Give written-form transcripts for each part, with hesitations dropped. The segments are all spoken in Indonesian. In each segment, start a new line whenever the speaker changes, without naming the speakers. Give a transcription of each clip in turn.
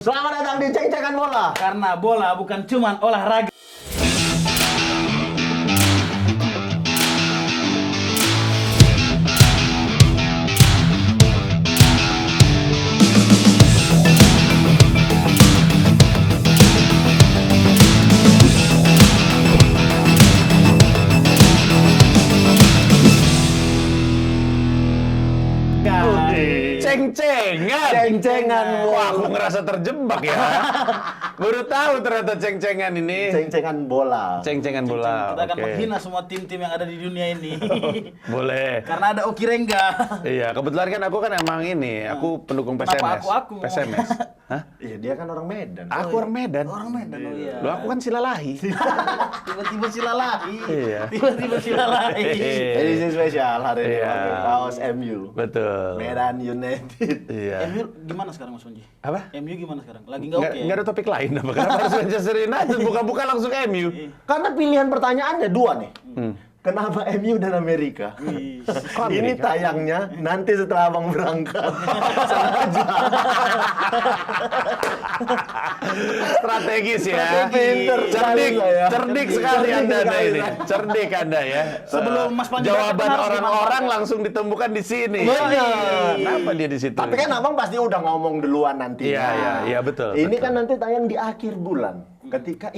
Selamat datang di Ceng-Cengan Bola.
Karena bola bukan cuman olahraga.
Ceng-cengan.
Ceng-cengan.
Wah, aku ngerasa terjebak ya. Baru tahu ternyata ceng-cengan ini.
Ceng-Cengan Bola.
Ceng-cengan bola.
Kita akan
Oke.
menghina semua tim-tim yang ada di dunia ini.
Boleh.
Karena ada Oki Rengga.
Iya, kebetulan kan aku kan emang ini, aku pendukung PSMS.
Kenapa aku?
PSMS. Hah?
Iya, dia kan orang Medan.
Aku orang Medan.
Orang Medan, oh iya.
Loh, aku kan Silalahi.
Tiba-tiba silalahi.
Iya.
Tiba-tiba silalahi.
Edisi spesial hari ini
Iya.
pakai kaos MU.
Betul.
Medan United.
Iya.
MU gimana sekarang Mas Onji?
Apa?
MU gimana sekarang? Lagi nggak oke?
Nggak ada topik lain apa? Kenapa harus Manchester United? Buka-buka langsung MU.
Karena pilihan pertanyaannya dua nih.
Hmm.
Kenapa MU dan Amerika?
Wih.
Kok
Ini
Amerika?
tayangnya nanti setelah abang berangkat.
Strategis ya.
Pinter sekali
Cerdik,
saya.
cerdik sekali
Cerdik
Anda
sekali
ini.
saya.
Cerdik Anda ya.
Sebelum Mas Panji
Jawaban
berangkat, harus
orang-orang
dimanfaatkan.
langsung ditemukan di sini.
Benar.
Kenapa dia di situ?
Tapi kan abang pasti udah ngomong duluan nanti.
Iya, betul,
Ini
betul.
kan nanti tayang di akhir bulan. Ketika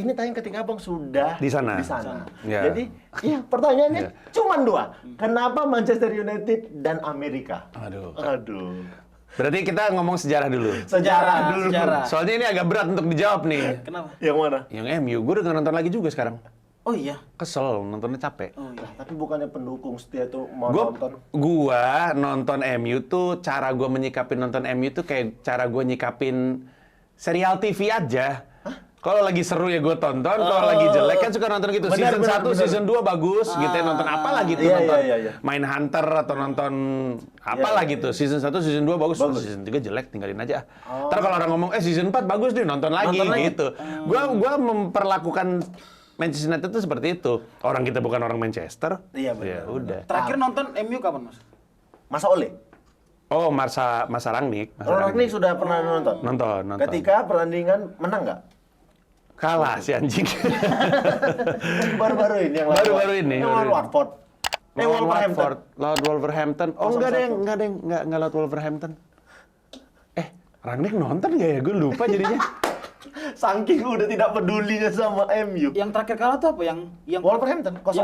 abang sudah
Di sana. Iya.
Jadi, iya pertanyaannya cuman dua. Kenapa Manchester United dan Amerika?
Aduh.
Aduh.
Berarti kita ngomong sejarah dulu.
Sejarah dulu.
Sejarah.
Soalnya ini agak berat untuk dijawab nih.
Kenapa?
Yang mana?
Yang MU, gue udah nggak nonton lagi juga sekarang.
Oh iya.
Kesel, nontonnya capek.
Oh iya.
Tapi bukannya pendukung setia tuh mau
Gua
nonton?
nonton MU tuh cara gue menyikapin nonton MU tuh kayak cara gue nyikapin serial TV aja. Kalau lagi seru ya gue tonton, kalau lagi jelek kan suka nonton gitu.
Benar,
Season
benar,
1,
benar.
season 2 bagus gitu ya, nonton apa lagi tuh
Iya,
nonton.
iya.
Main Hunter atau nonton apalah
Iya,
gitu. Season 1, season 2 bagus, season 3 jelek tinggalin aja. Ntar kalau orang ngomong season 4 bagus nih nonton lagi gitu. Gua memperlakukan Manchester United itu seperti itu. Orang kita bukan orang Manchester.
Iya,
Ya
benar,
udah.
Terakhir nonton MU kapan Mas?
Masa Oleh?
Oh, Masa Rangnick.
Orang ini sudah pernah nonton?
Nonton.
Ketika pertandingan menang nggak?
Kalah si anjing.
Baru-baru ini yang lawan.
Baru-baru ini.
Yang lawan Watford.
Lawan
Wolverhampton.
Watford, lawan Wolverhampton. Oh,
0-1.
enggak lawan Wolverhampton. Rangnick nonton nggak ya? Gue lupa jadinya.
Saking udah tidak pedulinya sama MU.
Yang terakhir kalah tuh apa? Yang
Wolverhampton 0-1.
Iya,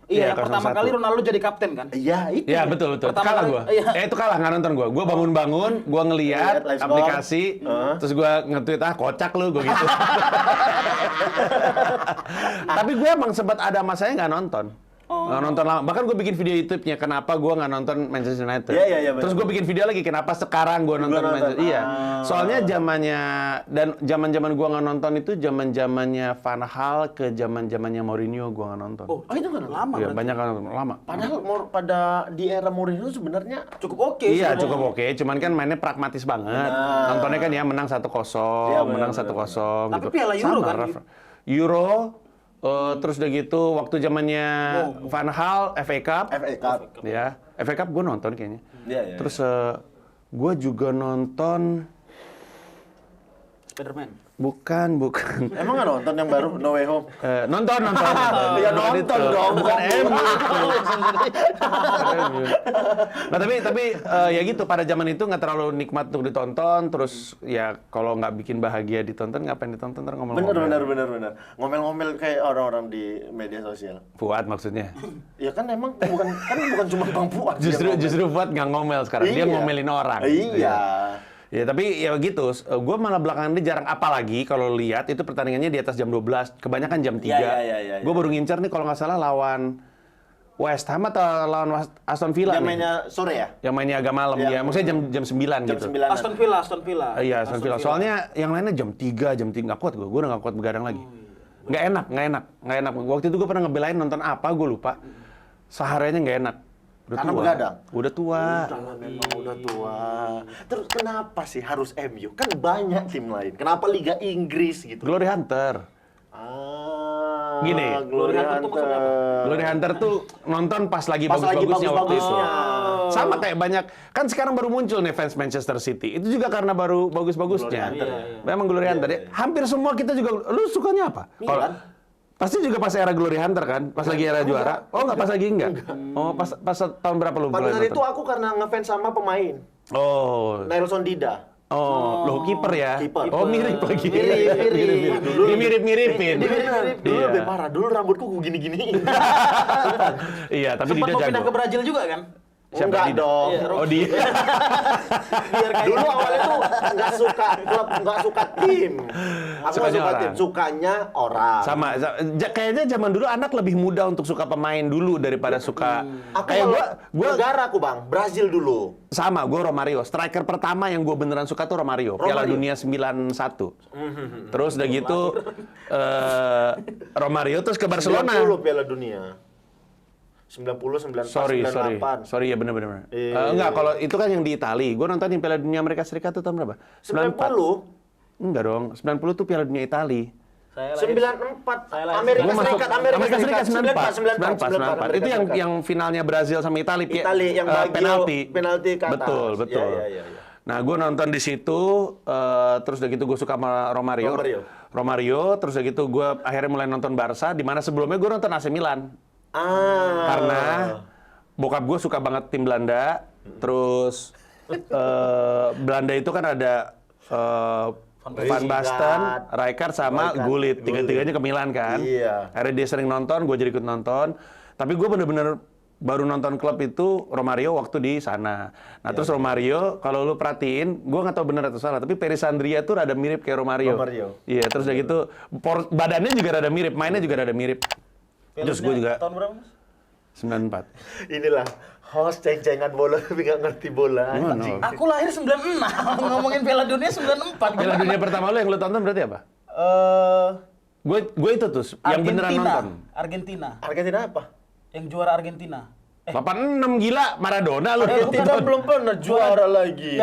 Iya, yang pertama
0-1.
kali Ronaldo jadi kapten kan?
Iya, itu.
Ya betul.
Pertama
Kalah
kali-
gue.
iya.
Itu kalah nggak nonton gue. Gue bangun-bangun, gue ngeliat
Lihat live score.
aplikasi, terus gue nge-tweet kocak lu, gue gitu. Tapi gue emang sempat ada masanya nggak nonton. Nggak nonton lama. Bahkan gue bikin video YouTube-nya kenapa gue nggak nonton Manchester United.
Iya, benar.
Terus gue bikin video lagi kenapa sekarang gue nonton
nonton.
Manchester. Iya. Soalnya zaman-zaman gue nggak nonton itu zaman-zamannya Van Hal ke zaman-zamannya Mourinho gue nggak nonton.
Oh, itu kan lama
Iya,
berarti.
banyak kan nonton lama.
Padahal pada di era Mourinho sebenarnya
Cukup oke.
Iya,
sebenarnya.
cukup oke. Cuman kan mainnya pragmatis banget.
Benar.
Nontonnya kan ya menang 1-0,
Iya, benar,
menang
benar,
1-0
Tapi
gitu.
Piala Euro kan?
Euro, terus udah gitu waktu zamannya Van Hal, FA Cup.
FA Cup.
Ya, FA Cup gue nonton kayaknya.
Iya.
Terus gue juga nonton
Spiderman.
bukan.
Emang nggak nonton yang baru No Way Home?
Nonton.
Ya nonton dong,
bukan
bukan
MU. Nah tapi ya gitu pada zaman itu nggak terlalu nikmat untuk ditonton. Terus ya kalau nggak bikin bahagia ditonton ngapain ditonton ntar ngomel-ngomel.
Bener. Ngomel-ngomel kayak orang-orang di media sosial.
Fuad maksudnya.
Ya kan emang bukan cuma Bang Fuad.
Justru Fuad nggak ngomel sekarang. Dia
Iya.
ngomelin orang.
Iya.
Ya tapi ya gitu, gue malah belakangan ini jarang apalagi kalau lihat itu pertandingannya di atas jam 12, kebanyakan jam 3.
Iya.
Gue baru ngincer nih kalau nggak salah lawan West Ham atau lawan Aston Villa
Yang
nih.
mainnya sore ya?
Yang mainnya agak malam
Iya.
ya, maksudnya jam 9
Jam
gitu.
9.
Aston Villa.
Iya, Aston Villa. Soalnya yang lainnya jam 3 nggak kuat gue udah nggak kuat begadang lagi. Nggak enak. Waktu itu gue pernah ngebelain nonton apa, gue lupa. Sehariannya nggak enak. Udah
Karena
tua.
begadang?
Udah tua.
Memang udah tua. Terus kenapa sih harus MU? Kan banyak tim lain. Kenapa Liga Inggris gitu?
Glory Hunter. Gini,
Glory
Hunter tuh maksudnya apa?
Hunter.
Glory Hunter tuh nonton pas lagi
Pas lagi
bagus-bagusnya waktu itu.
bagus-bagusnya.
Sama kayak banyak, kan sekarang baru muncul nih fans Manchester City. Itu juga karena baru bagus-bagusnya.
Glory Hunter ya?
Memang Glory Hunter. Hampir semua kita juga, lu sukanya apa?
Milan.
Pasti juga pas era Glory Hunter kan? Pas lagi era juara? Oh nggak, pas lagi enggak? Oh pas tahun berapa lu
Pada
mulai
saat itu
nonton?
aku karena ngefans sama pemain.
Oh,
Nelson Dida.
loh kiper ya?
Kiper.
Oh mirip lagi.
Mirip.
Mirip-miripin.
Dulu
Iya.
lebih parah. Dulu rambutku gini-gini.
Iya, tapi
Sempat
dia
mau pindah ke
jago.
Brazil juga kan?
Enggak
Dida?
dong.
Oh dia.
Biar kayak
Dulu awalnya tuh nggak suka klub, nggak suka tim. Aku nggak
Sukanya
suka
orang.
tim, sukanya orang.
Sama, kayaknya zaman dulu anak lebih mudah untuk suka pemain dulu daripada suka
Aku
kayak
kalau
gua
negara aku bang, Brazil dulu.
sama, gua Romario. Striker pertama yang gua beneran suka tuh Romario. Piala
Romario.
Dunia 91. Terus udah gitu Romario terus ke Barcelona.
90 Piala Dunia. 90, 98,
Sorry,
98.
ya bener-bener.
Iya.
Enggak, kalau itu kan yang di Itali. Gua nonton di Piala Dunia Amerika Serikat tuh tahun berapa?
90?
Enggak dong, 90 tuh Piala Dunia Itali.
saya lahir
94
Saya lahir
Amerika
Gua masuk
Serikat, Amerika Serikat
94. Itu yang finalnya Brazil sama Itali,
Itali yang Baggio penalti ke atas.
Betul.
Iya.
Nah, gue nonton di situ, terus udah gitu gue suka sama Romario, terus udah gitu gue akhirnya mulai nonton Barca, di mana sebelumnya gue nonton AC Milan. Karena bokap gue suka banget tim Belanda, terus Belanda itu kan ada Van Basten, Rijkaard sama Gullit, tiga-tiganya ke Milan kan.
Iya.
Akhirnya dia sering nonton, gue jadi ikut nonton. Tapi gue bener-bener baru nonton klub itu Romario waktu di sana. Nah terus Romario, kalau lu perhatiin, gue nggak tahu benar atau salah, tapi Perisandria tuh rada mirip kayak Romario. Iya, terus udah gitu, badannya juga rada mirip, mainnya juga rada mirip. Terus gue juga
Tahun berapa mas?
94.
Inilah host ceng-cengan bola tapi nggak ngerti bola.
Gimana?
anjing.
Aku lahir 96, ngomongin Piala Dunia 94.
Piala Dunia pertama lu yang lu tonton berarti apa? Gue itu tuh, yang beneran nonton.
Argentina.
apa?
Yang juara Argentina.
86 gila, Maradona lu.
Aku kan belum pernah juara lagi.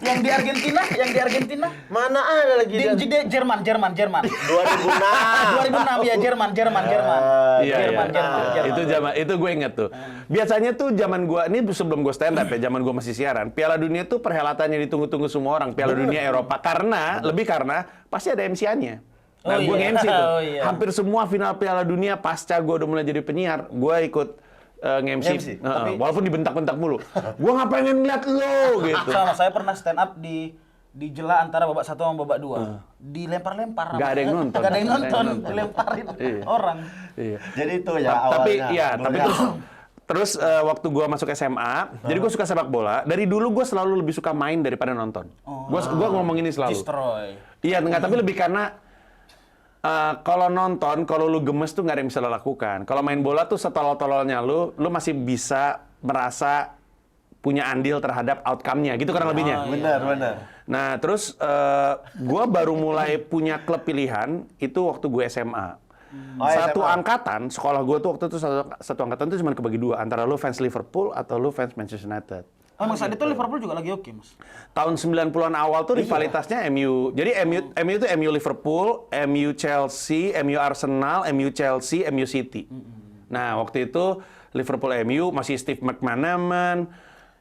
Yang di Argentina.
Mana ada lagi
Di
dia?
Jerman.
2006.
2006 ya Jerman.
Iya.
Jerman.
Itu itu gue inget tuh. Biasanya tuh zaman gue, ini sebelum gue stand up ya, zaman gue masih siaran. Piala Dunia tuh perhelatannya ditunggu-tunggu semua orang. Piala Dunia Eropa karena pasti ada MC-nya. Nah, gue nge-MC tuh.
iya.
Hampir semua final Piala Dunia pasca gue udah mulai jadi penyiar, gue ikut nge-MC. Walaupun dibentak-bentak mulu. Gue nggak pengen ngeliat lo gitu.
Sama saya pernah stand up di jela antara babak 1 sama babak 2. Dilempar-lempar.
Nggak ada yang nonton.
Nggak ada yang nonton, dilemparin orang.
Iya.
Jadi itu ya
Tapi
awalnya.
terus waktu gua masuk SMA, jadi gua suka sepak bola. Dari dulu gua selalu lebih suka main daripada nonton. Gua ngomong ini selalu.
Destroy.
Iya, enggak, tapi lebih karena kalau nonton, kalau lu gemes tuh nggak ada yang bisa lo lakukan. Kalau main bola tuh setolol-tololnya lu masih bisa merasa punya andil terhadap outcome-nya, gitu kurang lebihnya.
Benar.
Nah, terus gua baru mulai punya klub pilihan itu waktu gue SMA. Satu
SMA.
angkatan, sekolah gue tuh waktu itu satu angkatan tuh cuma kebagi dua, antara lu fans Liverpool atau lu fans Manchester United.
Emang saat itu Liverpool juga lagi oke, Mas.
Tahun 90-an awal tuh rivalitasnya MU. Jadi MU itu MU Liverpool, MU Chelsea, MU Arsenal, MU Chelsea, MU City. Nah, waktu itu Liverpool MU masih Steve McManaman,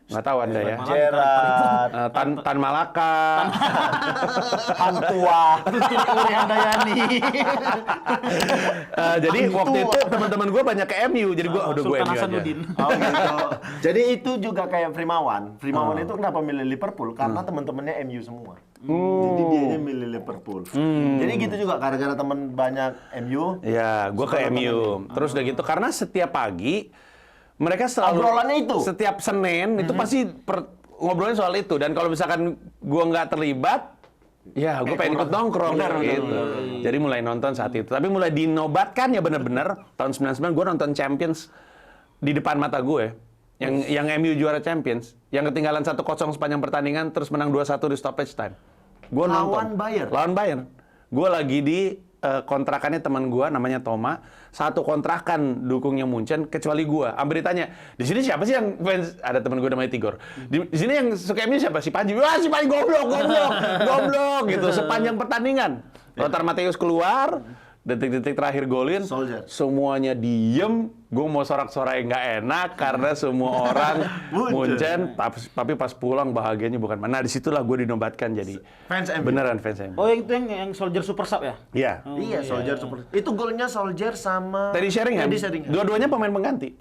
nggak tahu Anda ya.
Gerrard,
Tan Malaka.
Hang Tua.
Uri Handayani.
Jadi waktu itu teman-teman gue banyak ke MU, jadi gue udah gue
Sultan
MU aja.
Hasanuddin.
Oh gitu. Jadi itu juga kayak Primawan. Primawan itu kenapa milih Liverpool? Karena teman-temannya MU semua. Jadi dia milih Liverpool. Jadi gitu juga gara-gara teman banyak MU.
Ya, gue ke MU. Terus udah gitu karena setiap pagi mereka selalu
Obrolannya itu?
setiap Senin itu pasti ngobrolin soal itu, dan kalau misalkan gue nggak terlibat, ya gue pengen ikut nongkrong gitu. Jadi mulai nonton saat itu. Tapi mulai dinobatkan ya bener-bener tahun 99 gue nonton Champions di depan mata gue. Yang MU juara Champions, yang ketinggalan 1-0 sepanjang pertandingan terus menang 2-1 di stoppage time. Gue nonton. Lawan Bayern. Gue lagi di kontrakannya teman gue namanya Toma, satu kontrakan dukungnya Munchen kecuali gue. Ambil ditanya, di sini siapa sih yang fans? Ada teman gue namanya Tigor. Di sini yang suka MU siapa? Si Panji. Wah, si Panji goblok gitu sepanjang pertandingan. Lothar Matthäus keluar, detik-detik terakhir golin,
Solskjaer.
semuanya diem. Gue mau sorak-sorai nggak enak karena semua orang Munchen. Tapi pas pulang bahagianya bukan mana. Nah, disitulah gue dinobatkan jadi
Fans MU.
beneran fans MU.
Oh itu yang Solskjaer super sub ya?
Iya.
Iya, Solskjaer super. Itu golnya Solskjaer sama
Teddy Sheringham.
Teddy Sheringham.
Dua-duanya pemain pengganti.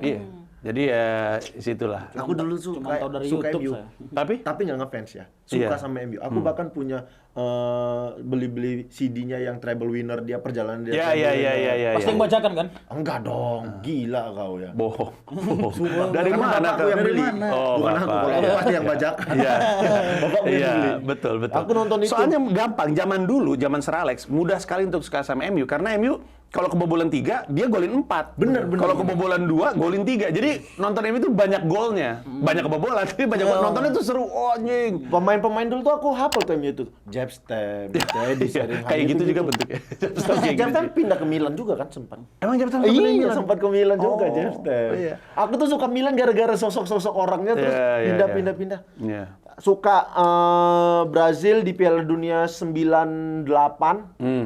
Iya. Jadi ya situlah.
Aku dulu
Cuma tahu dari
suka
YouTube
MU.
saya.
Tapi
Nggak ngefans ya. Suka
Iya.
sama MU. Aku bahkan punya beli-beli CD-nya yang treble winner dia perjalanan dia.
iya.
Pasti yang bacakan kan?
Enggak dong, gila kau ya.
Bohong.
Dari mana
Bapakku
aku yang
Dari
beli?
mana?
Bukan aku,
Bapak.
kalau aku pasti yang bajakan.
Iya.
Bapakku yang
Iya,
beli.
betul.
Aku nonton itu.
Soalnya gampang, zaman dulu, zaman Sir Alex, mudah sekali untuk suka sama MU karena MU kalau kebobolan 3, dia golin 4.
Bener.
Kalau kebobolan 2, golin 3. Jadi nonton MU itu banyak golnya. Banyak kebobolan, tapi banyak nontonnya tuh seru. Oh, anjing.
Pemain-pemain dulu tuh aku hafal tuh MU itu. Jeb Stem, Teddy Sheringham.
Kayak gitu juga bentuknya.
Jeb Stem pindah ke Milan juga kan sempat.
Emang jam tangan
Iya, sempat ke Milan juga
Oh,
Jeb Stem.
iya.
Aku tuh suka Milan gara-gara sosok-sosok orangnya terus
Iya.
pindah-pindah.
Iya.
Suka Brazil di Piala Dunia 98.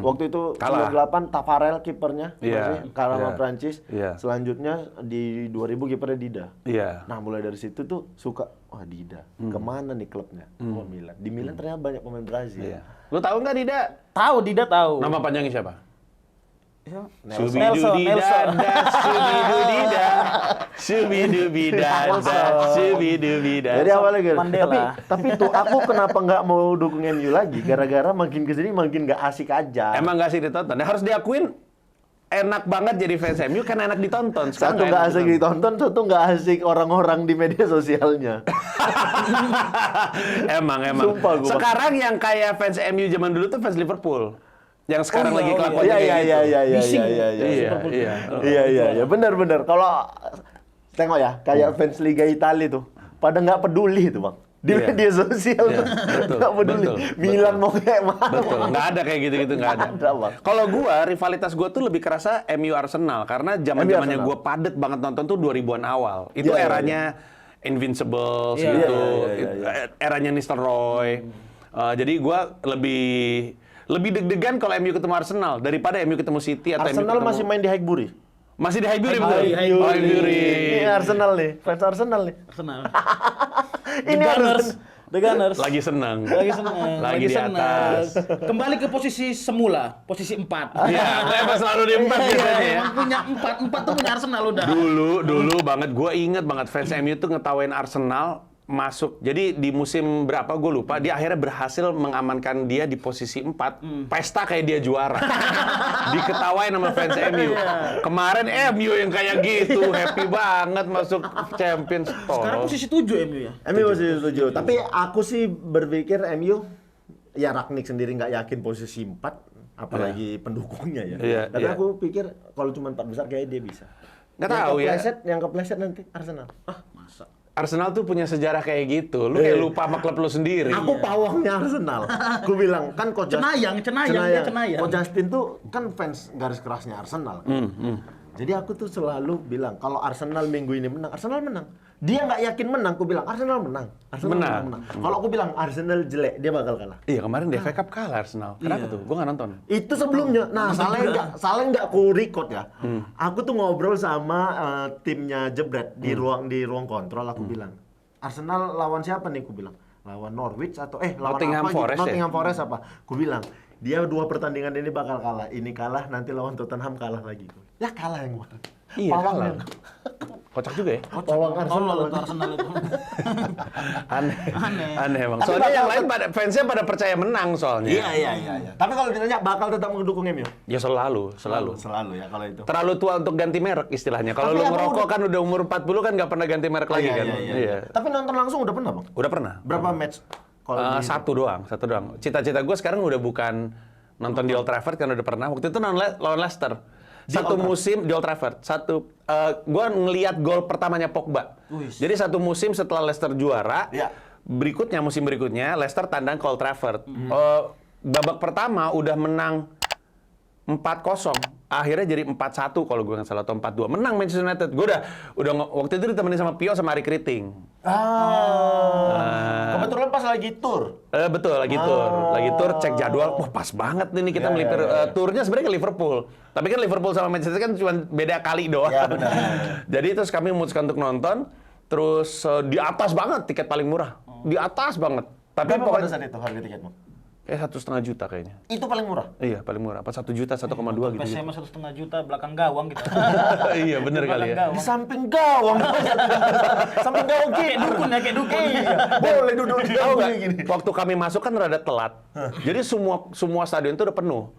Waktu itu
Kalah.
98 Tafarel kipernya.
Iya.
masih kalah sama
Iya.
Prancis.
Iya.
Selanjutnya di 2000 kipernya Dida.
Iya.
Nah, mulai dari situ tuh suka Dida. Kemana nih klubnya? Oh, Milan. Di Milan ternyata banyak pemain Brazil.
Iya. Lu tahu nggak Dida?
Tahu, Dida tahu.
Nama panjangnya siapa?
Nelson.
Subidudidada, subidudida, subidudidada, subidudida.
Jadi awalnya gitu.
Mandela.
Tapi tuh aku kenapa nggak mau dukung MU lagi? Gara-gara makin kesini makin nggak asik aja.
Emang nggak sih ditonton? Ya harus diakuin enak banget jadi fans MU karena enak ditonton. Sekarang
Satu nggak asik ditonton, satu nggak asik orang-orang di media sosialnya.
Emang.
Sumpah gua.
Sekarang yang kayak fans MU zaman dulu tuh fans Liverpool. Yang sekarang lagi kelakuannya
Iya,
kayak gitu.
Bising.
Iya. Benar. Kalau tengok ya, kayak fans Liga Italia tuh, pada nggak peduli tuh bang. Di
Iya.
media sosial
Iya,
tuh
betul,
nggak peduli.
betul,
Milan mau kayak mana?
Betul, nggak ada kayak gitu-gitu, nggak ada.
Nggak ada, Bang.
Kalau gua, rivalitas gua tuh lebih kerasa MU Arsenal karena zaman-zamannya
Arsenal.
gua padet banget nonton tuh 2000-an awal. Itu
Iya,
eranya Invincibles
Iya,
gitu,
iya.
eranya Nistelrooy. Jadi gua lebih deg-degan kalau MU ketemu Arsenal daripada MU ketemu City atau
Arsenal
MU ketemu...
masih main di Highbury.
Masih di Highbury betul?
Highbury. Ini Arsenal nih, fans Arsenal nih.
Arsenal.
Ini
Gunners. The Gunners.
Lagi senang.
Lagi senang.
Lagi di atas.
Kembali ke posisi semula, posisi 4.
Iya, emang selalu di 4 biasanya ya.
Emang punya 4 tuh punya Arsenal udah.
Dulu banget, gue inget banget fans MU tuh ngetawain Arsenal masuk. Jadi di musim berapa gue lupa, dia akhirnya berhasil mengamankan dia di posisi 4. Pesta kayak dia juara. Diketawain sama fans MU. Kemarin MU yang kayak gitu, happy banget masuk Champions.
Sekarang posisi 7 MU ya.
MU masih setuju. Tapi aku sih berpikir MU, ya Ragnik sendiri nggak yakin posisi 4, apalagi pendukungnya ya.
Iya,
Tapi
iya.
aku pikir kalau cuma 4 besar kayaknya dia bisa.
Nggak tahu ya.
Yang kepleset nanti Arsenal.
Masa.
Arsenal tuh punya sejarah kayak gitu. Lu kayak lupa sama klub lu sendiri.
Aku pawangnya Arsenal. Aku bilang kan Coach
Cenayang, dia cenayang.
Coach Justin tuh kan fans garis kerasnya Arsenal. Jadi aku tuh selalu bilang kalau Arsenal minggu ini menang, Arsenal menang. Dia nggak yakin menang, aku bilang Arsenal menang. Arsenal menang. Kalau aku bilang Arsenal jelek, dia bakal kalah.
Iya kemarin di FA Cup kalah Arsenal. Kenapa tuh? Gue nggak nonton.
Itu sebelumnya. Nah, salah nggak aku record ya. Aku tuh ngobrol sama timnya Jebret di ruang kontrol. Aku bilang, Arsenal lawan siapa nih? Aku bilang, lawan Norwich atau lawan
Nottingham
apa? gitu?
Forest ya?
Nottingham Forest apa? Aku bilang, dia 2 pertandingan ini bakal kalah. Ini kalah, nanti lawan Tottenham kalah lagi. Ya kalah yang mana?
Iya,
Pawangnya.
Kocak juga ya.
Pawang Arsenal.
Tolol itu Arsenal itu.
Aneh emang.
Tapi
Soalnya yang
bakal-
lain fansnya pada percaya menang soalnya.
Iya. Tapi kalau ditanya bakal tetap mendukung MU?
Ya selalu.
Selalu ya kalau itu.
Terlalu tua untuk ganti merek istilahnya. Kalau
Tapi
lu
apa
ngerokok kan udah umur 40 kan nggak pernah ganti merek lagi kan. Iya.
Tapi nonton langsung udah pernah, Bang?
Udah pernah.
Berapa match? Kalau di-
Satu doang. Cita-cita gue sekarang udah bukan nonton di Old Trafford kan udah pernah. Waktu itu lawan Leicester. Satu musim di Old Trafford. Gue ngelihat gol pertamanya Pogba. Jadi satu musim setelah Leicester juara,
Iya.
musim berikutnya Leicester tandang ke Old Trafford. Babak pertama udah menang 4-0. Akhirnya jadi 4-1 kalau gue nggak salah, atau 4-2. Menang Manchester United. Gue udah waktu itu ditemenin sama Pio sama Ari Kriting.
Kebetulan pas lagi tour.
Betul, lagi tur, cek jadwal. Wah, pas banget nih kita melipir. Turnya sebenarnya ke Liverpool. Tapi kan Liverpool sama Manchester kan cuma beda kali doang.
Ya, benar.
Jadi terus kami memutuskan untuk nonton. Terus di atas banget, tiket paling murah. Di atas banget. Tapi
Berapa pada
pokoknya
saat itu harga tiketmu?
kayak 1,5 juta kayaknya.
Itu paling murah?
Iya, paling murah. Apa 1 juta, 1,2 gitu.
PSM 1,5 juta belakang gawang gitu.
Iya, bener kali ya.
Di samping gawang. Samping gawang
Kayak dukun ya, kayak dukun.
Boleh duduk di
Tahu nggak?
gini.
Waktu kami masuk kan rada telat. Jadi semua stadion itu udah penuh.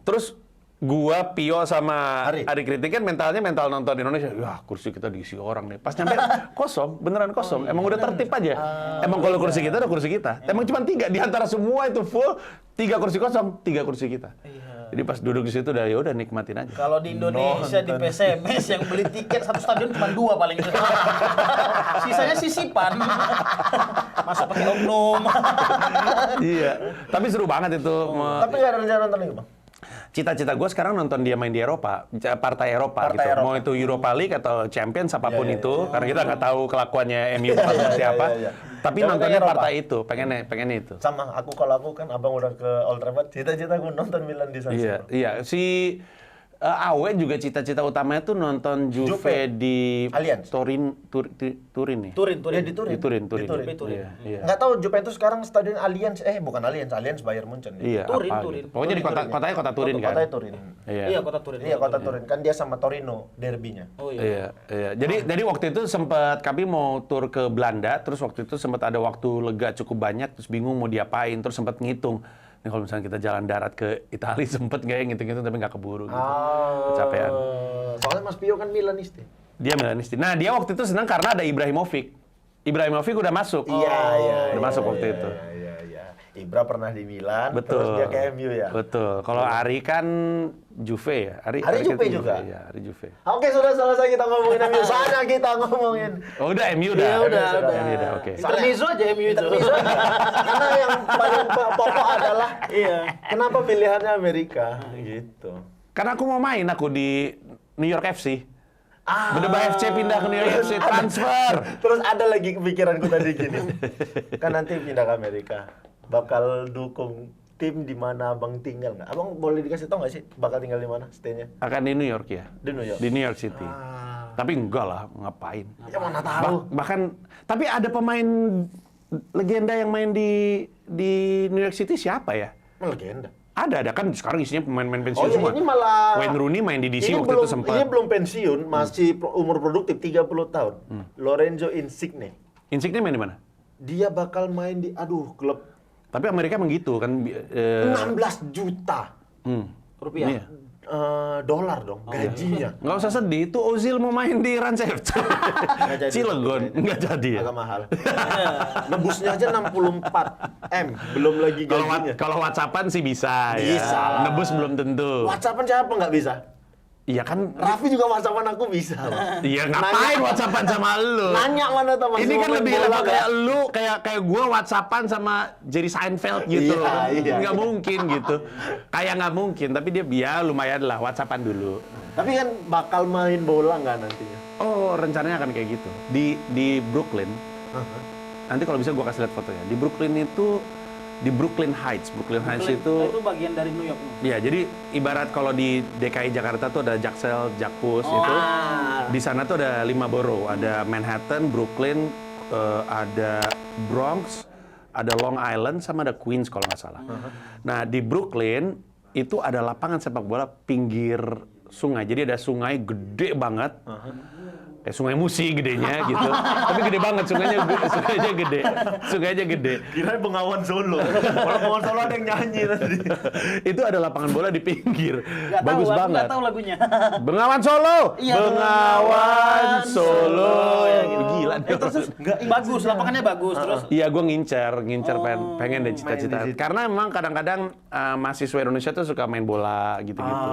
Terus gua, Pio sama Ari Kriting kan mental nonton Indonesia. Wah, kursi kita diisi orang nih. Pas nyampe kosong, beneran kosong. Emang udah tertib aja. Emang kalau kursi kita udah kursi kita. Emang cuma 3 di antara semua itu full, 3 kursi kosong, 3 kursi kita. Jadi pas duduk di situ udah ya udah nikmatin aja.
Kalau di Indonesia di PSMS yang beli tiket satu stadion cuma 2 paling. Sisanya sisipan. Masa pakai oknum.
Iya. Tapi seru banget itu.
Tapi nggak ada rencana nonton lagi, Bang?
Cita-cita gue sekarang nonton dia main di Eropa, partai Eropa gitu.
Eropa.
Mau itu Europa League atau Champions apapun
Iya, iya,
itu,
iya.
karena kita nggak tahu kelakuannya MU seperti apa.
iya.
Tapi
Jangan
nontonnya
kayak Eropa.
partai itu, pengennya itu.
Sama kalau aku kan abang udah ke Old Trafford, cita-cita aku nonton Milan di San
Iya,
Siro.
iya. Si Awe juga cita-cita utamanya tuh nonton Juve di
Allianz.
Turin nih.
Turin.
Ya di Turin.
Di Turin.
Turin.
Iya, iya.
Nggak tahu Juventus sekarang stadion Allianz, bukan Allianz Bayern Munchen.
Iya,
Turin,
apa
Turin.
gitu. Pokoknya di kotanya kota Turin kan.
Kotanya Turin.
Iya, kota Turin.
Iya, kota Turin. Kan dia sama Torino derbynya.
Oh iya.
Iya. Jadi waktu itu sempat kami mau tur ke Belanda, terus waktu itu sempat ada waktu lega cukup banyak, terus bingung mau diapain, terus sempat ngitung. Nih kalau misalnya kita jalan darat ke Italia sempet nggak ya ngitung-ngitung tapi nggak keburu gitu. Kecapean.
Soalnya Mas Pio kan Milanisti.
Dia Milanisti. Nah, dia waktu itu senang karena ada Ibrahimovic. Ibrahimovic udah masuk.
Iya.
Udah masuk waktu itu.
Iya. Ibra pernah di Milan,
Betul.
terus dia ke MU ya.
Betul. Kalau Ari kan Juve ya. Ari
Juve
kita
juga?
Iya, Ari Juve.
Oke, sudah selesai kita ngomongin MU. Saatnya kita ngomongin.
Oh, udah MU udah.
Iya, udah.
MU udah, oke.
Intermezzo aja MU itu.
Karena yang paling pokok adalah kenapa pilihannya Amerika gitu.
Karena aku mau main di New York FC. Bedebah FC pindah ke New York FC, transfer.
Terus ada lagi kepikiranku tadi gini. Kan nanti pindah ke Amerika. Bakal dukung tim di mana Abang tinggal nggak? Abang boleh dikasih tahu nggak sih bakal tinggal di mana stay-nya?
Akan di New York ya?
Di New York.
Di New York City. Tapi enggak lah, ngapain.
Ya mana tahu.
Bahkan, tapi ada pemain legenda yang main di New York City siapa ya?
Legenda.
Ada kan sekarang isinya pemain-pemain pensiun
Oh
semua.
ini malah
Wayne Rooney main di DC
ini
waktu
belum,
itu sempat.
Ini belum pensiun, masih umur produktif 30 tahun. Lorenzo Insigne.
Insigne main di mana?
Dia bakal main di klub
Tapi Amerika emang gitu kan.
16 juta
Rupiah.
Iya.
dolar dong gajinya.
Nggak usah sedih, itu Ozil mau main di Rans FC.
jadi.
Cilegon, nggak jadi ya?
Agak mahal. Nebusnya aja 64 M, belum lagi gajinya.
Kalau WhatsAppan sih bisa ya.
Bisa lah.
Nebus belum tentu.
WhatsAppan siapa nggak bisa?
Iya kan.
Raffi juga WhatsAppan aku bisa. Bang.
Iya ngapain WhatsAppan sama lu?
Nanya mana teman.
Ini kan
semua
lebih
main bola,
kayak lu, kayak gua WhatsAppan sama Jerry Seinfeld gitu.
Iya.
Nggak mungkin gitu. Kayak nggak mungkin, tapi dia lumayan lah WhatsAppan dulu.
Tapi kan bakal main bola nggak nantinya?
Oh, rencananya akan kayak gitu. Di Brooklyn. Nanti kalau bisa gua kasih lihat fotonya. Di Brooklyn itu di Brooklyn Heights. Brooklyn Heights itu
bagian dari New York.
ya, jadi ibarat kalau di DKI Jakarta tuh ada Jaksel, Jakpus itu. Di sana tuh ada 5 borough, ada Manhattan, Brooklyn, ada Bronx, ada Long Island, sama ada Queens kalau nggak salah. Nah, di Brooklyn itu ada lapangan sepak bola pinggir sungai. Jadi ada sungai gede banget. Kayak Sungai Musi gedenya gitu. Tapi gede banget sungainya gede. Sungainya gede.
Kira Bengawan Solo. Kalau Bengawan Solo ada yang nyanyi tadi.
Itu ada lapangan bola di pinggir.
Nggak
Bagus
tahu, aku
banget.
nggak tahu lagunya.
Bengawan Solo.
Iya,
Bengawan Solo.
Ya, gitu.
Gila dia.
Bagus, lapangannya bagus terus.
Iya, gue ngincer pengen deh cita-cita.
Main di situ.
Karena emang kadang-kadang mahasiswa Indonesia tuh suka main bola gitu-gitu.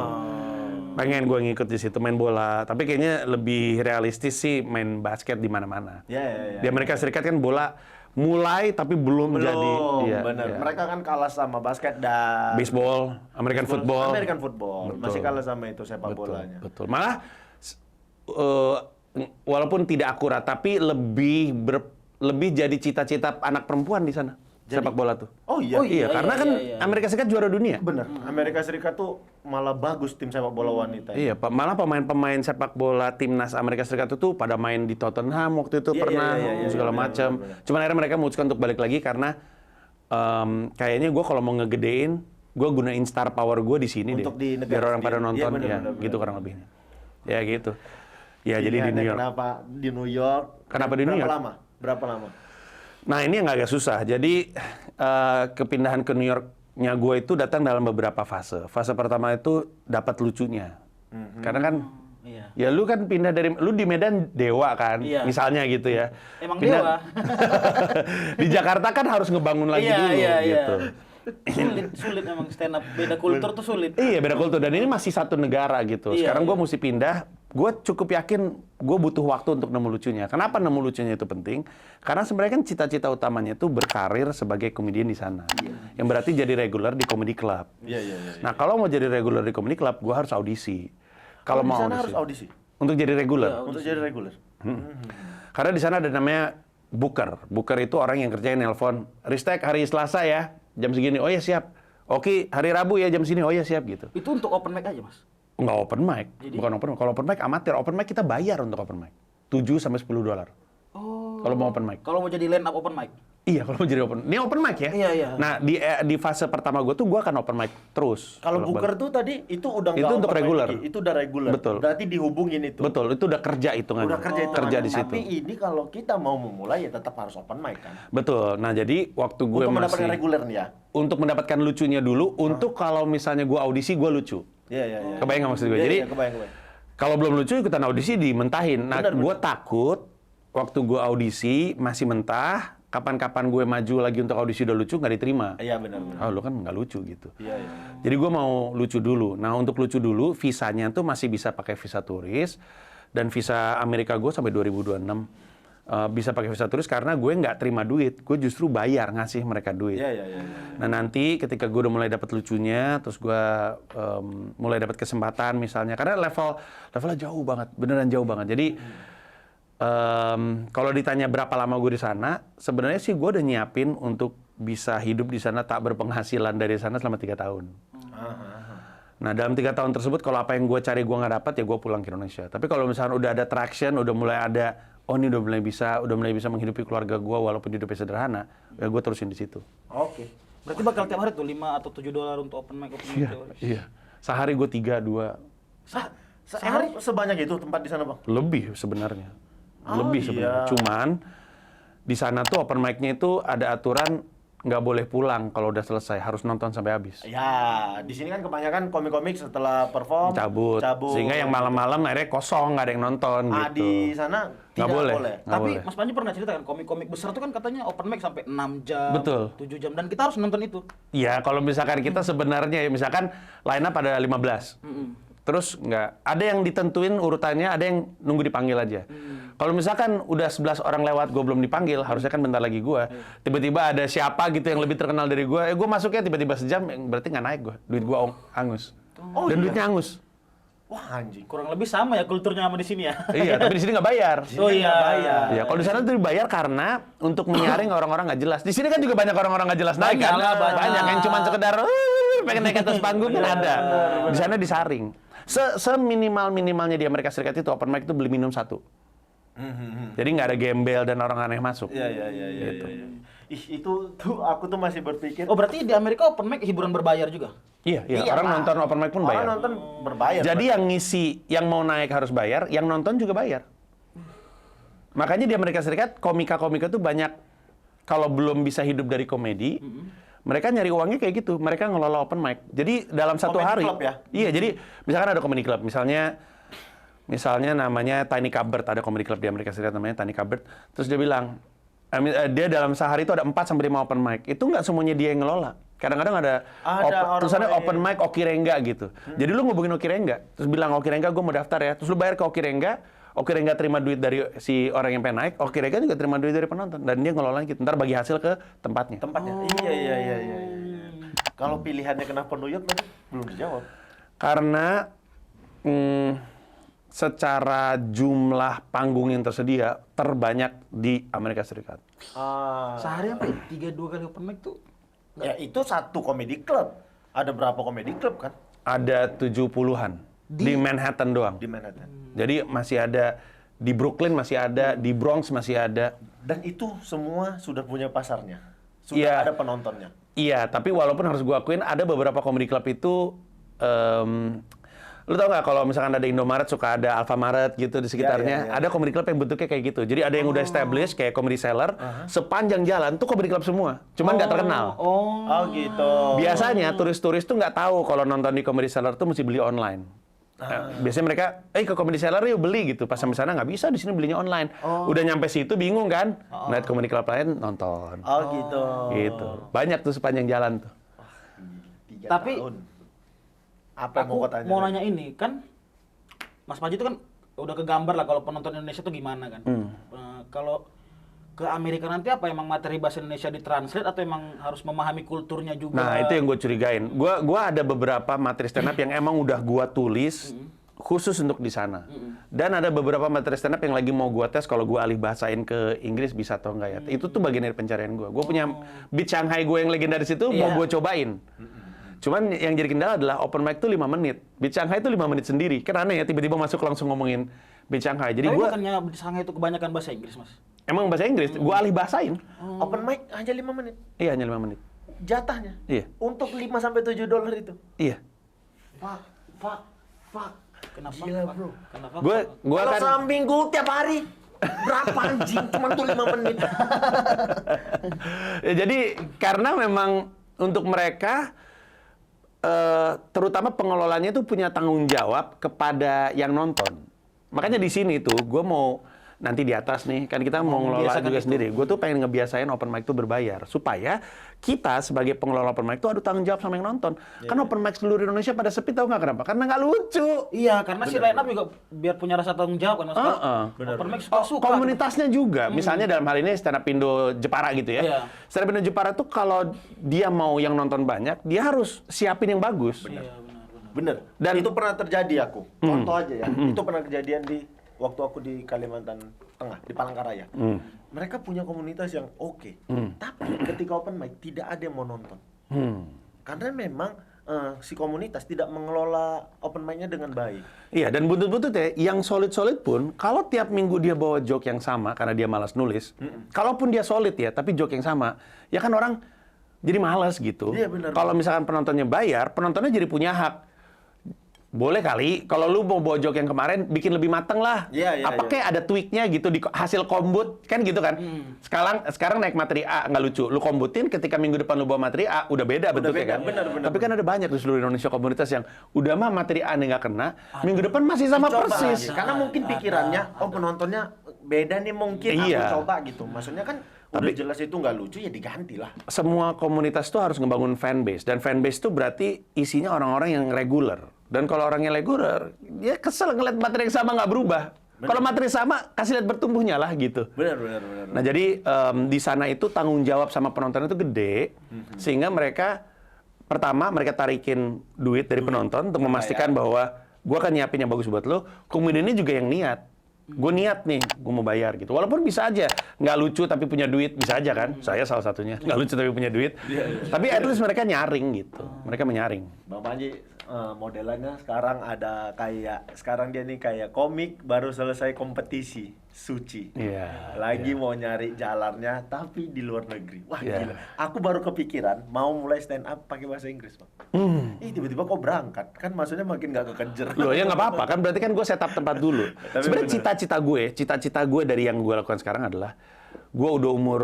Pengen gue ngikut di situ main bola, tapi kayaknya lebih realistis sih main basket di mana-mana.
Ya.
Di Amerika Serikat kan bola mulai tapi belum jadi. Iya,
benar.
iya.
Mereka kan kalah sama basket dan
Baseball, American football.
American football.
Betul.
Masih kalah sama itu sepak
Betul,
bolanya.
betul. Malah walaupun tidak akurat, tapi lebih jadi cita-cita anak perempuan di sana. Sepak bola tuh.
Oh iya.
Oh
Iya, karena kan Amerika Serikat juara dunia.
Benar. Amerika Serikat tuh malah bagus tim sepak bola wanita.
Iya, malah pemain-pemain sepak bola timnas Amerika Serikat itu pada main di Tottenham waktu itu
Iya,
pernah
iya,
segala
benar,
macam.
benar.
Cuman akhirnya mereka memutuskan untuk balik lagi karena kayaknya gue kalau mau ngegedein, gue gunain star power gue di sini
Untuk
deh.
di
Biar
negara
orang pada
sendiri.
nonton,
Iya, benar,
ya
benar,
gitu
benar.
kurang lebihnya. Ya gitu. Ya jadi
Iya,
di New York.
Kenapa di New York?
Kenapa di New York?
Berapa lama?
Nah ini yang agak susah. Jadi kepindahan ke New York-nya gue itu datang dalam beberapa fase. Fase pertama itu dapat lucunya. Karena kan
Iya.
ya lu kan pindah lu di Medan Dewa kan,
Iya.
misalnya gitu ya.
Emang
Pindah-
Dewa.
Di Jakarta kan harus ngebangun lagi
Iya,
dulu
iya, iya.
gitu.
Sulit emang stand up, beda kultur tuh sulit.
Iya beda kultur dan ini masih satu negara gitu.
Iya,
Sekarang gue
iya.
mesti pindah. Gue cukup yakin gue butuh waktu untuk nemu lucunya. Kenapa nemu lucunya itu penting? Karena sebenarnya kan cita-cita utamanya itu berkarir sebagai komedian di sana. Yang berarti jadi regular di comedy club.
Iya, iya, iya.
Nah kalau mau jadi regular di comedy club, gue harus audisi. Kalau
di
mau
sana harus audisi
untuk jadi regular.
untuk jadi reguler.
Karena di sana ada namanya booker. Booker itu orang yang kerjain nelpon. Ristek hari Selasa ya, jam segini. Oh ya siap. Oke, hari Rabu ya jam sini. Oh ya siap gitu.
Itu untuk open mic aja, Mas.
Nggak open mic, bukan open mic. Kalau open mic amatir, open mic kita bayar untuk open mic. 7 sampai 10 dolar.
Oh.
Kalau mau open mic.
Kalau mau jadi line up open mic.
Iya, kalau mau jadi open. Ini open mic ya?
Iya, iya.
Nah, di fase pertama gue tuh gue akan open mic terus.
Kalau
Bolak-balik.
booker tuh tadi itu udah
Itu
nggak
untuk
open mic
regular.
lagi. Itu udah regular.
Betul.
Berarti dihubungin itu.
Betul, itu udah kerja hitungannya.
Udah kerja itu.
Kerja di situ.
Tapi ini kalau kita mau memulai ya tetap harus open mic kan.
Betul. Nah, jadi waktu gue
Untuk mendapatkan
masih
reguler nih ya.
untuk mendapatkan lucunya dulu, untuk kalau misalnya gue audisi gue lucu.
Iya, iya, iya.
Kebayang nggak maksud gue?
Iya,
Jadi
iya, kebayang.
kalau belum lucu ikutan audisi dimentahin. Nah,
Benar,
gue takut waktu gue audisi masih mentah, kapan-kapan gue maju lagi untuk audisi udah lucu nggak diterima.
Iya, benar, benar.
Oh, lu kan nggak lucu gitu.
Iya, iya.
Jadi gue mau lucu dulu. Nah, untuk lucu dulu, visanya tuh masih bisa pakai visa turis. Dan visa Amerika gue sampai 2026 bisa pakai visa turis karena gue nggak terima duit. Gue justru bayar, ngasih mereka duit.
Iya, iya, iya.
Nah, nanti ketika gue udah mulai dapat lucunya, terus gue mulai dapat kesempatan misalnya. Karena levelnya jauh banget, beneran jauh banget. Jadi, kalau ditanya berapa lama gue di sana, sebenarnya sih gue udah nyiapin untuk bisa hidup di sana tak berpenghasilan dari sana selama 3 tahun. Nah dalam 3 tahun tersebut kalau apa yang gue cari gue nggak dapat ya gue pulang ke Indonesia. Tapi kalau misalnya udah ada traction, udah mulai ada, oh ini udah mulai bisa menghidupi keluarga gue walaupun hidupnya sederhana, ya gue terusin di situ.
Oke.
Berarti bakal tiap hari tuh 5 atau 7 dolar untuk open mic.
Iya. Sehari gue 3, 2,
Sehari sebanyak itu tempat di sana, Bang?
lebih sebenarnya.
Oh,
Lebih
iya.
sebenarnya. Cuman di sana tuh open mic-nya itu ada aturan nggak boleh pulang kalau udah selesai, harus nonton sampai habis.
Ya, di sini kan kebanyakan komik-komik setelah perform
Cabut. Sehingga yang malam-malam akhirnya kosong, nggak ada yang nonton
Ah,
gitu.
di sana
Nggak
tidak
boleh.
boleh.
Nggak
Tapi
boleh.
Mas Panji pernah cerita kan komik-komik besar tuh kan katanya open mic sampai 6 jam,
Betul.
7 jam dan kita harus nonton itu.
Iya, kalau misalkan kita sebenarnya ya misalkan line up ada 15. Terus nggak, ada yang ditentuin urutannya, ada yang nunggu dipanggil aja. Kalau misalkan udah 11 orang lewat, gue belum dipanggil, harusnya kan bentar lagi gue. Tiba-tiba ada siapa gitu yang lebih terkenal dari gue, gue masuknya tiba-tiba sejam, berarti nggak naik gue. Duit gue angus.
Oh,
Dan
iya?
duitnya angus.
Wah, anjing.
Kurang lebih sama ya kulturnya sama di sini ya.
Iya, tapi di sini nggak bayar.
Oh iya.
bayar.
Iya, kalau di sana tuh dibayar karena untuk menyaring orang-orang nggak jelas. Di sini kan juga banyak orang-orang nggak jelas naik kan.
Banyak lah, banyak.
Yang cuma sekedar pengen naik ke atas panggung kan ada. Di sana disaring. Seminimal-minimalnya di Amerika Serikat itu open mic itu beli minum 1. Jadi nggak ada gembel dan orang aneh masuk.
Iya, iya, iya, iya. Iya. Ih, itu tuh aku tuh masih berpikir.
Oh berarti di Amerika open mic hiburan berbayar juga?
Iya, iya.
Iya,
Orang
Pak.
nonton open mic pun
Orang
bayar.
nonton berbayar.
Jadi yang ngisi, yang mau naik harus bayar, yang nonton juga bayar. Makanya di Amerika Serikat komika-komika tuh banyak kalau belum bisa hidup dari komedi, mereka nyari uangnya kayak gitu. Mereka ngelola open mic. Jadi dalam satu
Comedy
hari,
club ya?
iya. Jadi misalkan ada comedy club, misalnya namanya Tiny Cupboard, ada comedy club di Amerika Serikat namanya Tiny Cupboard. Terus dia bilang, dia dalam sehari itu ada 4 sampai 5 open mic. Itu nggak semuanya dia yang ngelola. Kadang-kadang ada
orang
tulisannya
lain.
open mic Oki Rengga gitu. Jadi lu ngubungin Oki Rengga, terus bilang Oki Rengga gue mau daftar ya. Terus lu bayar ke Oki Rengga Oke nggak terima duit dari si orang yang pengen naik, Oke Rega juga terima duit dari penonton dan dia ngelola gitu. Ntar bagi hasil ke tempatnya.
Iya. Kalau pilihannya kenapa New York tadi belum dijawab.
Karena secara jumlah panggung yang tersedia terbanyak di Amerika Serikat.
Sehari apa ya? 3-2 kali open mic tuh.
Ya itu satu komedi club. Ada berapa komedi club kan
Ada 70-an di Manhattan doang.
di Manhattan?
Jadi masih ada di Brooklyn, masih ada di Bronx, masih ada.
Dan itu semua sudah punya pasarnya. Sudah
Iya.
ada penontonnya.
Iya, tapi walaupun harus gue akuin ada beberapa comedy club itu lu tau nggak kalau misalkan ada Indomaret suka ada Alfamaret gitu di sekitarnya,
Iya.
ada comedy club yang bentuknya kayak gitu. Jadi ada yang udah established kayak Comedy Cellar, sepanjang jalan tuh comedy club semua, cuman nggak terkenal.
Oh gitu.
Biasanya turis-turis tuh nggak tahu kalau nonton di Comedy Cellar tuh mesti beli online. Biasanya mereka, ke Comedy Cellar yuk beli gitu. Pas sampai sana nggak bisa, di sini belinya online. Udah nyampe situ bingung kan? Ngeliat comedy club lain nonton.
Oh gitu.
Gitu. Banyak tuh sepanjang jalan tuh.
3
Tapi
tahun. Apa yang
aku
mau kau tanya?
mau nanya ini kan, Mas Panji itu kan udah kegambar lah kalau penonton Indonesia tuh gimana kan. Kalau ke Amerika nanti apa emang materi bahasa Indonesia ditranslate atau emang harus memahami kulturnya juga?
Nah, itu yang gue curigain. Gua ada beberapa materi stand up yang emang udah gua tulis khusus untuk di sana. Dan ada beberapa materi stand up yang lagi mau gua tes kalau gua alih bahasain ke Inggris bisa atau enggak ya. Itu tuh bagian dari pencarian gua. Gua punya beat Shanghai gue yang legendaris itu mau gua cobain. Cuman yang jadi kendala adalah open mic tuh 5 menit. Beat Shanghai itu 5 menit sendiri. Kan aneh ya tiba-tiba masuk langsung ngomongin beat Shanghai. Jadi
Tapi
gua
bukannya di Shanghai itu kebanyakan bahasa Inggris, Mas?
emang bahasa Inggris, gua alih bahasain.
Open mic hanya 5 menit.
Iya, hanya 5 menit.
Jatahnya.
Iya.
Untuk 5 sampai $7 itu.
Iya.
Fuck.
Kenapa?
Gila,
Pak?
bro.
Kenapa?
Gua
Kalau
kan
seminggu tiap hari berapa anjing? Cuma tuh 5 menit.
Ya, jadi karena memang untuk mereka terutama pengelolanya itu punya tanggung jawab kepada yang nonton. Makanya di sini tuh gue mau nanti di atas nih kan kita mau ngelola
membiasakan
juga
itu.
sendiri. Gue tuh pengen ngebiasain open mic itu berbayar supaya kita sebagai pengelola open mic itu ada tanggung jawab sama yang nonton. Kan open mic seluruh Indonesia pada sepi tahu nggak kenapa? Karena nggak lucu.
Iya, karena si line up juga biar punya rasa tanggung jawab kan, Mas. Open mic suka-suka.
Komunitasnya juga, misalnya dalam hal ini stand up Indo Jepara gitu ya.
Iya.
Stand up Indo Jepara tuh kalau dia mau yang nonton banyak, dia harus siapin yang bagus.
Iya,
Bener.
Dan-
itu pernah terjadi aku. Contoh aja ya. Itu pernah kejadian waktu aku di Kalimantan Tengah, di Palangkaraya. Mereka punya komunitas yang oke. Tapi ketika open mic tidak ada yang mau nonton. Karena memang si komunitas tidak mengelola open mic-nya dengan baik.
Iya, dan buntut-buntut ya, yang solid-solid pun, kalau tiap minggu dia bawa joke yang sama, karena dia malas nulis, kalaupun dia solid ya, tapi joke yang sama, ya kan orang jadi malas gitu.
Iya, benar.
Kalau misalkan penontonnya bayar, penontonnya jadi punya hak. Boleh kali, kalau lu mau bawa joke yang kemarin, bikin lebih mateng lah.
Iya,
Apa kayak ada tweaknya gitu di hasil kombut, kan gitu kan? Sekarang naik materi A, nggak lucu. Lu kombutin, ketika minggu depan lu bawa materi A, udah beda bentuknya
beda,
kan?
benar.
Tapi kan ada banyak di seluruh Indonesia komunitas yang udah mah materi A nih nggak kena, minggu depan masih sama
Coba
persis.
aja. Karena mungkin pikirannya, penontonnya beda nih mungkin.
Iya.
Aku coba gitu. Maksudnya kan udah jelas itu nggak lucu ya diganti lah.
Semua komunitas tuh harus ngebangun fanbase, dan fanbase itu berarti isinya orang-orang yang reguler. Dan kalau orang yang reguler, dia kesel ngeliat materi yang sama nggak berubah. Kalau materi sama, kasih lihat bertumbuhnya lah gitu.
Benar.
Nah jadi di sana itu tanggung jawab sama penonton itu gede, sehingga mereka pertama mereka tarikin duit dari penonton untuk memastikan bahwa gue akan nyiapin yang bagus buat lo. Komediannya juga yang niat. Gue niat nih, gue mau bayar gitu. Walaupun bisa aja nggak lucu tapi punya duit, bisa aja kan? Saya salah satunya nggak lucu tapi punya duit. Tapi at least mereka nyaring gitu. Mereka menyaring.
Bang Panji modelannya sekarang dia nih kayak komik baru selesai kompetisi suci.
Iya.
Lagi mau nyari jalannya tapi di luar negeri. Wah
Iya.
gila. Aku baru kepikiran mau mulai stand up pakai bahasa Inggris, Bang. Tiba-tiba kok berangkat. Kan maksudnya makin gak kekejar.
Loh ya nggak apa-apa kan, berarti kan gue setup tempat dulu.
Tapi
Sebenarnya
bener.
cita-cita gue dari yang gue lakukan sekarang adalah gue udah umur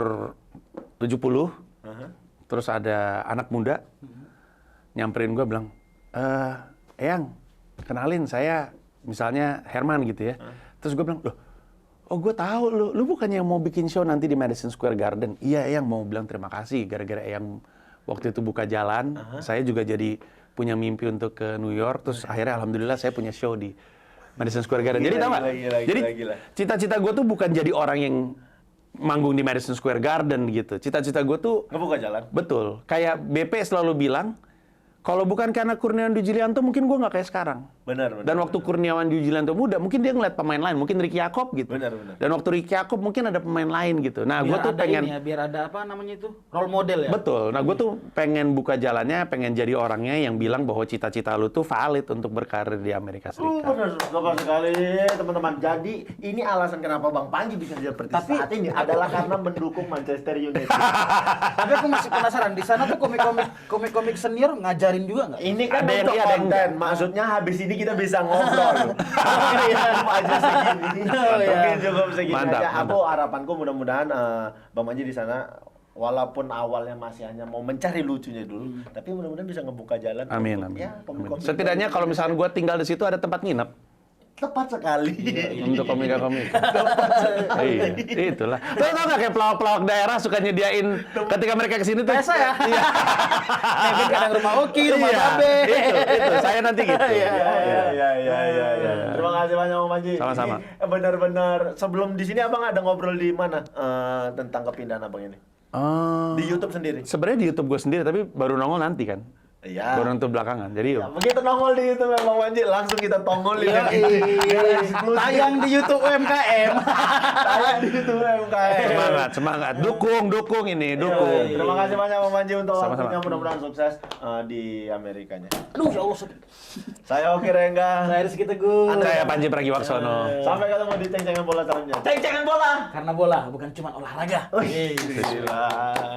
70, terus ada anak muda nyamperin gue bilang, Eyang, kenalin saya misalnya Herman gitu ya. Terus gue bilang, loh, oh gue tahu lu bukannya yang mau bikin show nanti di Madison Square Garden? Iya, Eyang mau bilang terima kasih gara-gara Eyang waktu itu buka jalan. Saya juga jadi punya mimpi untuk ke New York. Terus akhirnya alhamdulillah saya punya show di Madison Square Garden. Jadi tau nggak? Jadi cita-cita gue tuh bukan jadi orang yang manggung di Madison Square Garden gitu. Cita-cita gue tuh
ngebuka jalan.
betul. Kayak BP selalu bilang, kalau bukan karena Kurniawan Dwi Julianto, mungkin gue nggak kayak sekarang.
Benar.
Dan waktu Kurniawan Dwi Julianto muda, mungkin dia ngeliat pemain lain, mungkin Ricky Yacob gitu.
Benar.
Dan waktu Ricky Yacob mungkin ada pemain lain gitu. Nah, gue tuh pengen
biar ada apa namanya itu? Role model ya.
betul. Nah, gue tuh pengen buka jalannya, pengen jadi orangnya yang bilang bahwa cita-cita lu tuh valid untuk berkarir di Amerika Serikat.
Benar sekali teman-teman. Jadi ini alasan kenapa Bang Panji bisa seperti saat ini adalah karena mendukung Manchester United.
Tapi aku masih penasaran, di sana tuh komik-komik senior ngajarin juga nggak?
Ini kan
Ada yang
untuk
iya, ada yang
konten. Maksudnya habis ini kita bisa ngobrol. Cukup aja segini. Mungkin cukup segini
Mantap,
aja.
mantap.
Aku harapanku mudah-mudahan Bang Panji di sana walaupun awalnya masih hanya mau mencari lucunya dulu, tapi mudah-mudahan bisa ngebuka jalan.
Amin,
untuk,
amin.
ya,
Amin.
komik-komik
Setidaknya
baru.
kalau misalkan gue tinggal di situ ada tempat nginep.
Tepat sekali.
Untuk komika-komik. Iya, itulah. Tuh tau nggak kayak pelawak-pelawak daerah suka nyediain ketika mereka kesini tuh.
Biasa ya.
Iya.
Nebeng kadang rumah Oki, rumah
Iya,
Babe.
itu. Saya nanti gitu.
Iya. Terima kasih banyak Bang Panji.
Sama-sama.
Ini benar-benar sebelum di sini Abang ada ngobrol di mana tentang kepindahan Abang ini? Di YouTube sendiri.
Sebenarnya di YouTube gue sendiri, tapi baru nongol nanti kan.
Iya.
Baru nonton belakangan. Jadi
Ya, begitu nongol di YouTube Bang Panji, langsung kita tongolin. Biar eksklusif.
Tayang di YouTube UMKM.
Tayang di YouTube UMKM.
semangat. Dukung ini, dukung.
Terima kasih banyak Bang Panji untuk
Sama-sama.
waktunya, mudah-mudahan sukses di Amerikanya.
Aduh, ya Allah.
Saya Oki Rengga.
Saya Rizky Teguh.
Saya Panji Pragiwaksono.
Sampai ketemu di Ceng-Cengan Bola selanjutnya.
Ceng-cengan bola. Karena bola bukan cuma olahraga.
Bismillah.